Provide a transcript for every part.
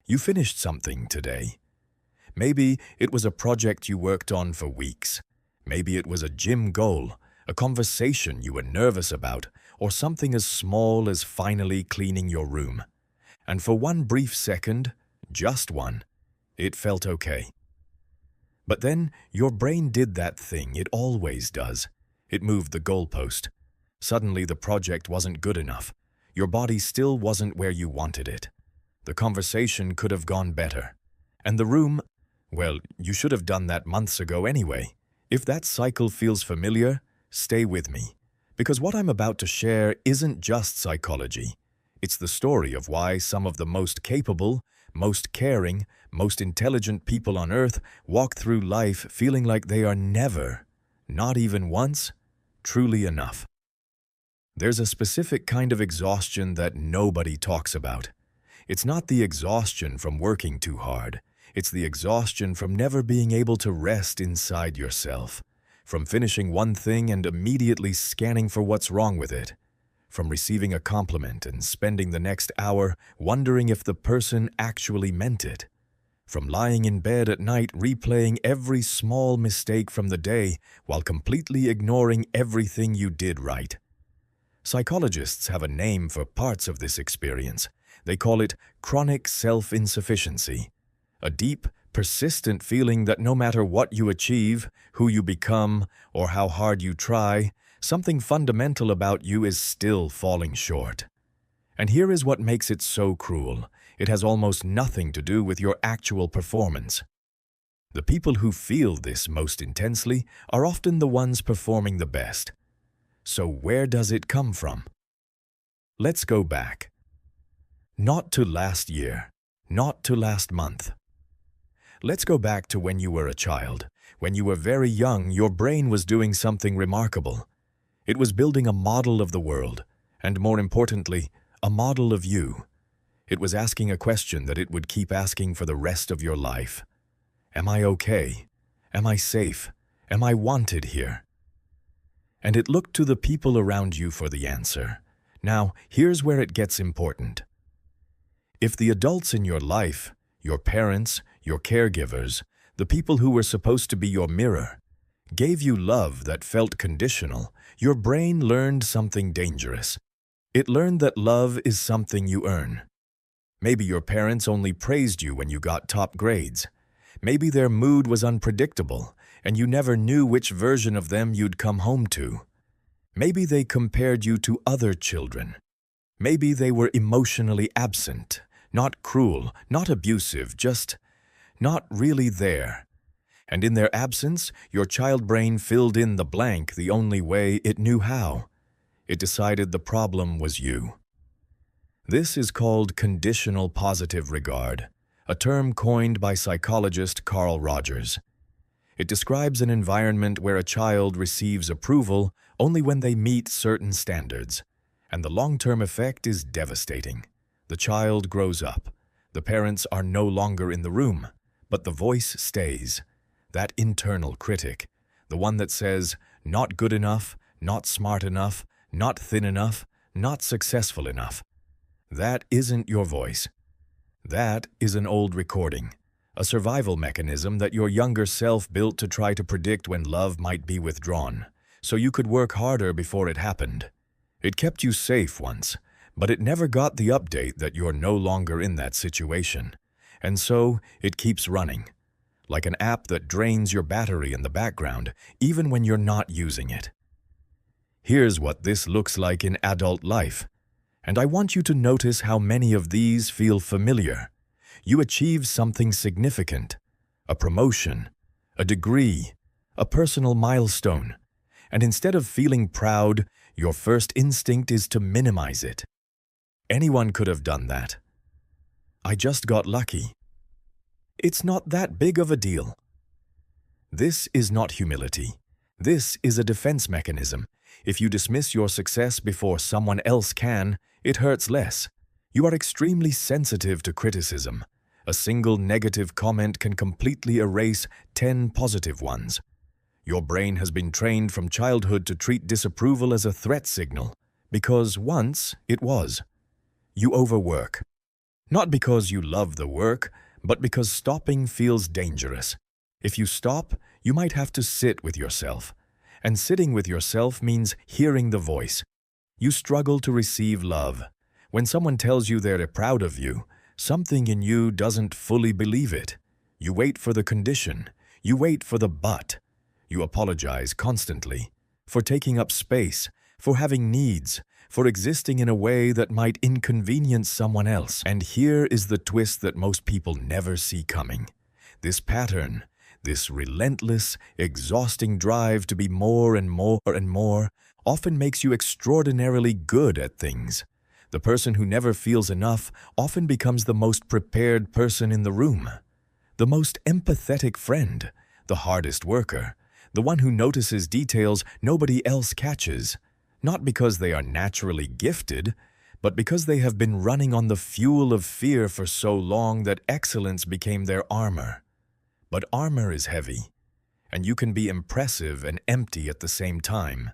You finished something today. Maybe it was a project you worked on for weeks. Maybe it was a gym goal, a conversation you were nervous about, or something as small as finally cleaning your room. And for one brief second, just one, it felt okay. But then your brain did that thing it always does. It moved the goalpost. Suddenly the project wasn't good enough. Your body still wasn't where you wanted it. The conversation could have gone better. And the room, well, you should have done that months ago anyway. If that cycle feels familiar, stay with me. Because what I'm about to share isn't just psychology. It's the story of why some of the most capable, most caring, most intelligent people on Earth walk through life feeling like they are never, not even once, truly enough. There's a specific kind of exhaustion that nobody talks about. It's not the exhaustion from working too hard. It's the exhaustion from never being able to rest inside yourself, from finishing one thing and immediately scanning for what's wrong with it, from receiving a compliment and spending the next hour wondering if the person actually meant it, from lying in bed at night replaying every small mistake from the day while completely ignoring everything you did right. Psychologists have a name for parts of this experience. They call it chronic self-insufficiency, a deep, persistent feeling that no matter what you achieve, who you become, or how hard you try, something fundamental about you is still falling short. And here is what makes it so cruel. It has almost nothing to do with your actual performance. The people who feel this most intensely are often the ones performing the best. So where does it come from? Let's go back. Not to last year, not to last month. Let's go back to when you were a child. When you were very young, your brain was doing something remarkable. It was building a model of the world, and more importantly, a model of you. It was asking a question that it would keep asking for the rest of your life. Am I okay? Am I safe? Am I wanted here? And it looked to the people around you for the answer. Now, here's where it gets important. If the adults in your life, your parents, your caregivers, the people who were supposed to be your mirror, gave you love that felt conditional, your brain learned something dangerous. It learned that love is something you earn. Maybe your parents only praised you when you got top grades. Maybe their mood was unpredictable, and you never knew which version of them you'd come home to. Maybe they compared you to other children. Maybe they were emotionally absent, not cruel, not abusive, just not really there. And in their absence, your child brain filled in the blank the only way it knew how. It decided the problem was you. This is called conditional positive regard, a term coined by psychologist Carl Rogers. It describes an environment where a child receives approval only when they meet certain standards, and the long-term effect is devastating. The child grows up. The parents are no longer in the room, but the voice stays. That internal critic, the one that says, not good enough, not smart enough, not thin enough, not successful enough. That isn't your voice. That is an old recording, a survival mechanism that your younger self built to try to predict when love might be withdrawn, so you could work harder before it happened. It kept you safe once, but it never got the update that you're no longer in that situation. And so it keeps running, like an app that drains your battery in the background, even when you're not using it. Here's what this looks like in adult life. And I want you to notice how many of these feel familiar. You achieve something significant, a promotion, a degree, a personal milestone, and instead of feeling proud, your first instinct is to minimize it. Anyone could have done that. I just got lucky. It's not that big of a deal. This is not humility. This is a defense mechanism. If you dismiss your success before someone else can, it hurts less. You are extremely sensitive to criticism. A single negative comment can completely erase 10 positive ones. Your brain has been trained from childhood to treat disapproval as a threat signal, because once it was. You overwork. Not because you love the work, but because stopping feels dangerous. If you stop, you might have to sit with yourself. And sitting with yourself means hearing the voice. You struggle to receive love. When someone tells you they're proud of you, something in you doesn't fully believe it. You wait for the condition. You wait for the but. You apologize constantly for taking up space, for having needs, for existing in a way that might inconvenience someone else. And here is the twist that most people never see coming. This pattern, this relentless, exhausting drive to be more and more and more, often makes you extraordinarily good at things. The person who never feels enough often becomes the most prepared person in the room, the most empathetic friend, the hardest worker, the one who notices details nobody else catches, not because they are naturally gifted, but because they have been running on the fuel of fear for so long that excellence became their armor. But armor is heavy, and you can be impressive and empty at the same time.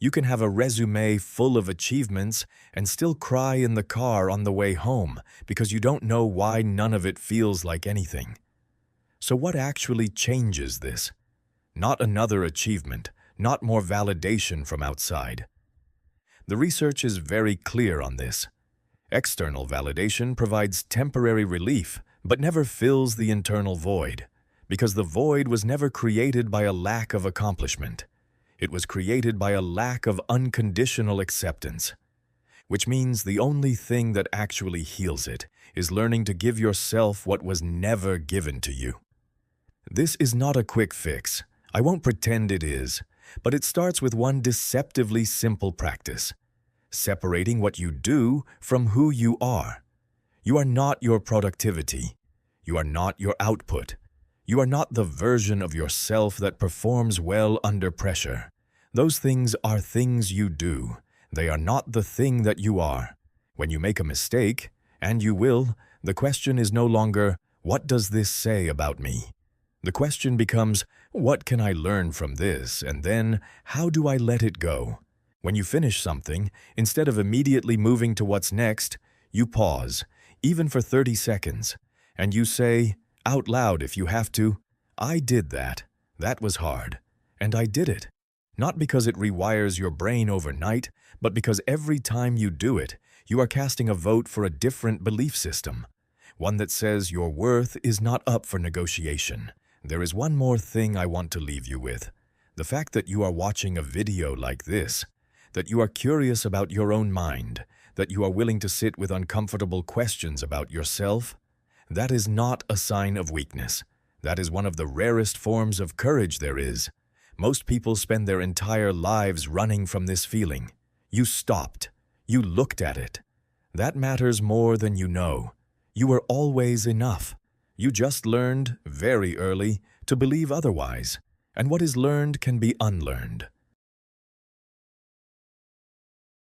You can have a resume full of achievements and still cry in the car on the way home because you don't know why none of it feels like anything. So what actually changes this? Not another achievement, not more validation from outside. The research is very clear on this. External validation provides temporary relief, but never fills the internal void, because the void was never created by a lack of accomplishment. It was created by a lack of unconditional acceptance, which means the only thing that actually heals it is learning to give yourself what was never given to you. This is not a quick fix. I won't pretend it is, but it starts with one deceptively simple practice: separating what you do from who you are. You are not your productivity. You are not your output. You are not the version of yourself that performs well under pressure. Those things are things you do. They are not the thing that you are. When you make a mistake, and you will, the question is no longer, "What does this say about me?" The question becomes, "What can I learn from this?" And then, "How do I let it go?" When you finish something, instead of immediately moving to what's next, you pause, even for 30 seconds, and you say, out loud if you have to, "I did that. That was hard. And I did it." Not because it rewires your brain overnight, but because every time you do it, you are casting a vote for a different belief system, one that says your worth is not up for negotiation. There is one more thing I want to leave you with. The fact that you are watching a video like this, that you are curious about your own mind, that you are willing to sit with uncomfortable questions about yourself, that is not a sign of weakness. That is one of the rarest forms of courage there is. Most people spend their entire lives running from this feeling. You stopped. You looked at it. That matters more than you know. You were always enough. You just learned, very early, to believe otherwise. And what is learned can be unlearned.